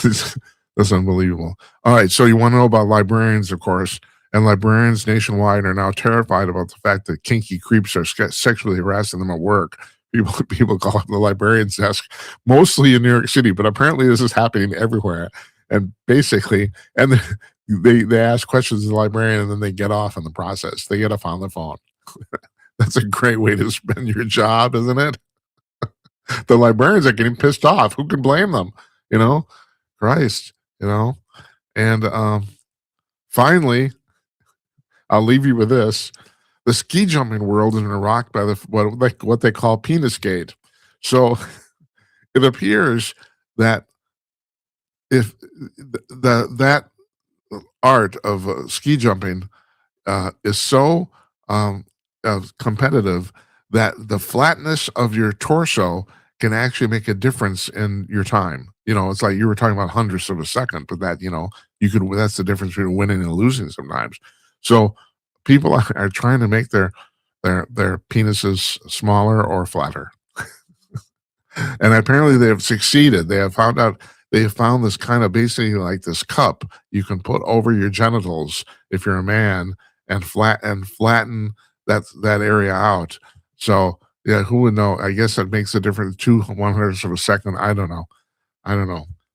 That's unbelievable. All right, so you want to know about librarians, of course, and librarians nationwide are now terrified about the fact that kinky creeps are sexually harassing them at work. People call it the librarian's desk, mostly in New York City, but apparently this is happening everywhere. And basically, they ask questions of the librarian and then they get off in the process. They get off on the phone. That's a great way to spend your job, isn't it? The librarians are getting pissed off. Who can blame them? Christ, And finally, I'll leave you with this. The ski jumping world is rocked by what they call penis gate. So it appears that if that art of ski jumping is so competitive that the flatness of your torso can actually make a difference in your time. It's like you were talking about hundredths of a second, but that that's the difference between winning and losing sometimes. So people are trying to make their penises smaller or flatter. And apparently they have succeeded. They have found this kind of basically like this cup you can put over your genitals if you're a man and flatten that area out. So yeah, who would know? I guess that makes a difference. 2/100ths of a second. I don't know.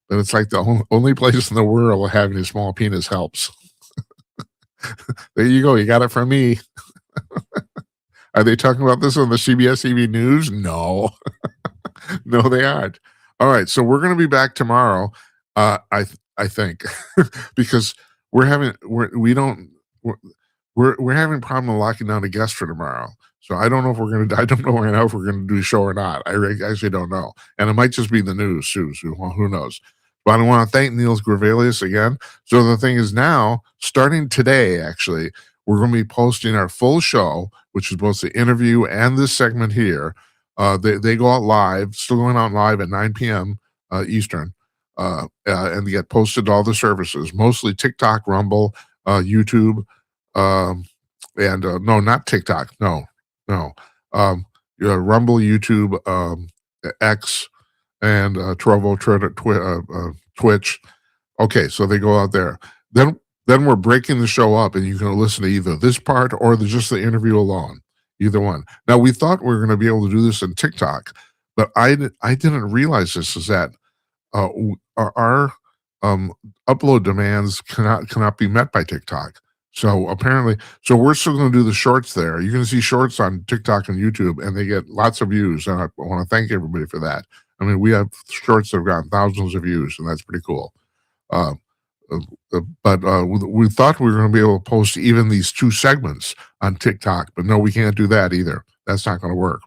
But it's like the only place in the world where having a small penis helps. There you go. You got it from me. Are they talking about this on the CBS TV News? No. No, they aren't. All right. So we're going to be back tomorrow. I think because we're having problem locking down a guest for tomorrow. So I don't know if we're going to. I don't know right now if we're going to do a show or not. I actually don't know, and it might just be the news too. So who knows? But I want to thank Nils Grevillius again. So the thing is now, starting today, actually, we're going to be posting our full show, which is both the interview and this segment here. They go out live, still going out live at 9 p.m. Eastern, and they get posted to all the services, mostly TikTok, Rumble, YouTube, and no, not TikTok. No, no. Rumble, YouTube, X, and Trovo, Twitch. Okay, so they go out there. Then we're breaking the show up, and you can listen to either this part or just the interview alone. Either one. Now we thought we were going to be able to do this in TikTok, but I didn't realize this is that our upload demands cannot be met by TikTok. So apparently, so we're still going to do the shorts there. You can see shorts on TikTok and YouTube, and they get lots of views. And I want to thank everybody for that. I mean, we have shorts that have gotten thousands of views, and that's pretty cool. Uh, but we thought we were going to be able to post even these 2 segments on TikTok, but no, we can't do that either. That's not going to work.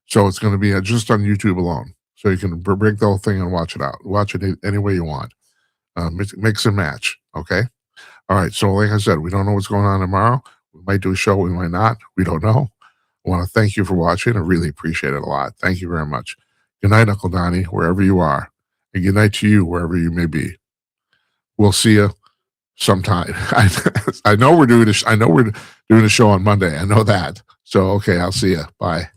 So it's going to be just on YouTube alone. So you can break the whole thing and watch it out. Watch it any way you want. Mix and match. Okay. All right. So like I said, we don't know what's going on tomorrow. We might do a show. We might not. We don't know. I want to thank you for watching. I really appreciate it a lot. Thank you very much. Good night, Uncle Donnie, wherever you are. And good night to you, wherever you may be. We'll see you sometime. I know we're doing a show on Monday. I know that. So, okay, I'll see you. Bye.